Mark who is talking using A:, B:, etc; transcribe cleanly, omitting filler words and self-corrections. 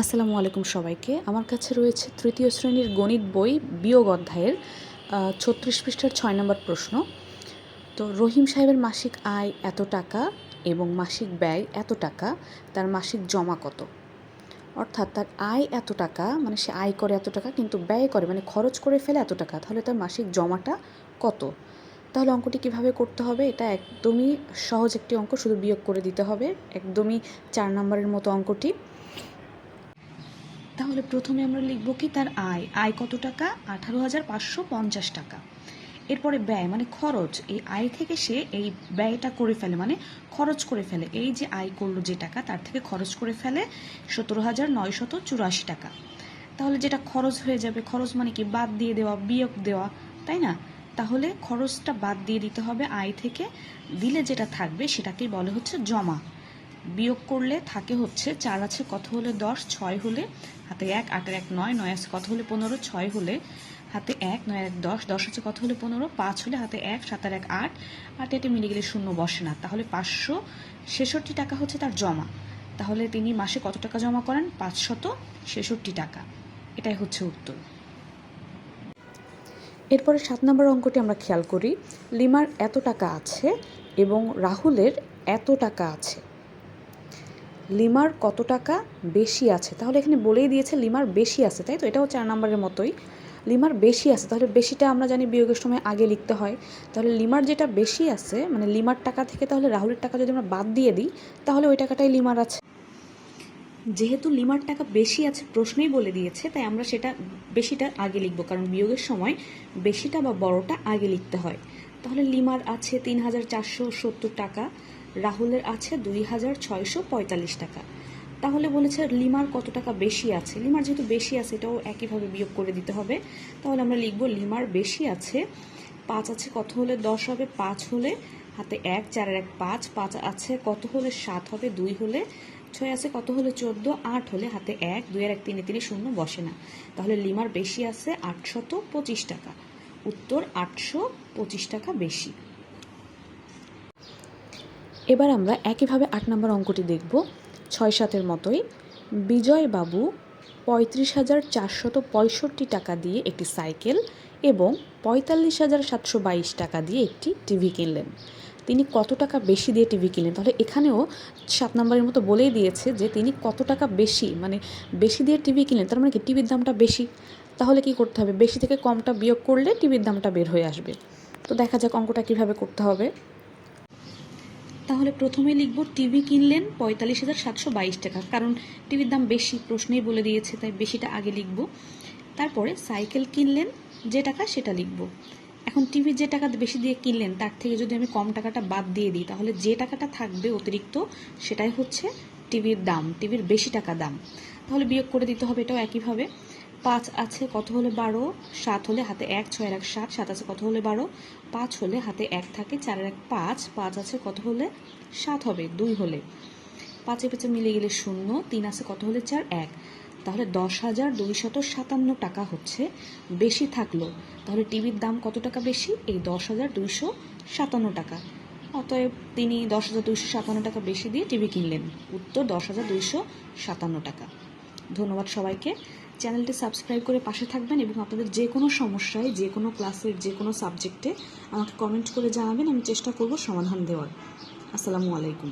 A: আসসালামু আলাইকুম সবাইকে। আমার কাছে রয়েছে তৃতীয় শ্রেণীর গণিত বই বিয়োগ অধ্যায়ের ৩৬ পৃষ্ঠার ৬ নম্বর প্রশ্ন। তো রহিম সাহেবের মাসিক আয় এত টাকা এবং মাসিক ব্যয় এত টাকা, তার মাসিক জমা কত? অর্থাৎ তার আয় এত টাকা মানে সে আয় করে এত টাকা, কিন্তু ব্যয় করে মানে খরচ করে ফেলে এত টাকা, তাহলে তার মাসিক জমাটা কত? তাহলে অঙ্কটি কিভাবে করতে হবে? এটা একদমই সহজ একটি অঙ্ক, শুধু বিয়োগ করে দিতে হবে, একদমই ৪ নম্বরের মতো অঙ্কটি। তাহলে প্রথমে আমরা লিখব কি তার আয় কত টাকা? 18,550 টাকা। এরপরে ব্যয় মানে খরচ, এই আয় থেকে সে এই ব্যয়টা করে ফেলে মানে খরচ করে ফেলে, এই যে আয় করলো যে টাকা তার থেকে খরচ করে ফেলে 17,984 টাকা। তাহলে যেটা খরচ হয়ে যাবে, খরচ মানে কি বাদ দিয়ে দেওয়া, বিয়োগ দেওয়া, তাই না? তাহলে খরচটা বাদ দিয়ে দিতে হবে আয় থেকে, দিলে যেটা থাকবে সেটাকেই বলে হচ্ছে জমা। বিয়োগ করলে থাকে হচ্ছে 4 আছে কত হলে 10, 6 হলে হাতে 1, 8 1 9, 9 আছে কত হলে 15, 6 হলে হাতে 1, 9 1 10, 10 আছে কত হলে 15, 5 হলে হাতে 1, 7 1 8, 8 8 মিলে গেলে শূন্য বসে না, তাহলে 566 টাকা হচ্ছে তার জমা। তাহলে তিনি মাসে কত টাকা জমা করেন? 566 টাকা। এটাই হচ্ছে উত্তর। এরপরে 7 নম্বর অঙ্কটি আমরা খেয়াল করি। লিমার এত টাকা আছে এবং রাহুলের এত টাকা আছে। লিমার কত টাকা বেশি আছে? তাহলে এখানে বলেই দিয়েছে লিমার বেশি আছে, তাই তো? এটাও 4 নম্বরের মতোই, লিমার বেশি আছে। তাহলে বেশিটা আমরা জানি বিয়োগের সময় আগে লিখতে হয়। তাহলে লিমার যেটা বেশি আছে মানে লিমার টাকা থেকে তাহলে রাহুলের টাকা যদি আমরা বাদ দিয়ে দিই তাহলে ওই টাকাটাই লিমার আছে। যেহেতু লিমার টাকা বেশি আছে প্রশ্নই বলে দিয়েছে, তাই আমরা সেটা বেশিটা আগে লিখব, কারণ বিয়োগের সময় বেশিটা বা বড়টা আগে লিখতে হয়। তাহলে লিমার আছে 3,470 টাকা, রাহুলের আছে 2,645 টাকা। তাহলে বলেছে লিমার কত টাকা বেশি আছে। লিমার যেহেতু বেশি আছে এটাও একইভাবে বিয়োগ করে দিতে হবে। তাহলে আমরা লিখব লিমার বেশি আছে 5 আছে কত হলে 10 হবে, 5 হলে হাতে 1, 4 1 5, 5 আছে কত হলে 7 হবে, 2 হলে 6 আছে কত হলে 14, 8 হলে হাতে 1, 2 আর 1 3 3 শূন্য বসে না। তাহলে লিমার বেশি আছে 825 টাকা। উত্তর 825 টাকা বেশি। এবার আমরা একইভাবে 8 নম্বর অঙ্কটি দেখব 6-7-এর মতোই। বিজয়বাবু 35,465 টাকা দিয়ে একটি সাইকেল এবং 45,722 টাকা দিয়ে একটি টিভি কিনলেন। তিনি কত টাকা বেশি দিয়ে টিভি কিনলেন? তাহলে এখানেও 7 নম্বরের মতো বলেই দিয়েছে যে তিনি কত টাকা বেশি মানে বেশি দিয়ে টিভি কিনলেন, তার মানে কি টিভির দামটা বেশি। তাহলে কি করতে হবে? বেশি থেকে কমটা বিয়োগ করলে টিভির দামটা বের হয়ে আসবে। তো দেখা যাক অঙ্কটা কিভাবে করতে হবে। তাহলে প্রথমে লিখব টিভি কিনলেন 45,722 টাকা, কারণ টিভির দাম বেশি প্রশ্নেই বলে দিয়েছে, তাই বেশিটা আগে লিখব। তারপরে সাইকেল কিনলেন যে টাকা সেটা লিখব। এখন টিভি যে টাকা বেশি দিয়ে কিনলেন তার থেকে যদি আমি কম টাকাটা বাদ দিয়ে দিই তাহলে যে টাকাটা থাকবে অতিরিক্ত সেটাই হচ্ছে টিভির দাম, টিভির বেশি টাকা দাম। তাহলে বিয়োগ করে দিতে হবে, এটাও একইভাবে। 5 আছে কত হলে 12, 7 হলে হাতে 1, 6 আর 1 7, 7 আছে কত হলে 12, 5 হলে হাতে 1 থাকে, 4 আর 1 5, 5 আছে কত হলে 7 হবে, 2 হলে 5 এ 5 মিলে গেলে শূন্য, 3 আছে কত হলে 4, 1। তাহলে 10,257 টাকা হচ্ছে বেশি থাকলো। তাহলে টিভির দাম কত টাকা বেশি? এই 10,257 টাকা। অতএব তিনি 10,257 টাকা বেশি দিয়ে টিভি কিনলেন। উত্তর 10,257 টাকা। ধন্যবাদ সবাইকে। চ্যানেলটি সাবস্ক্রাইব করে পাশে থাকবেন এবং আপনাদের যে কোনো সমস্যায় যে কোনো ক্লাসের যে কোনো সাবজেক্টে আমাকে কমেন্ট করে জানাবেন, আমি চেষ্টা করব সমাধান দেওয়ার। আসসালামু আলাইকুম।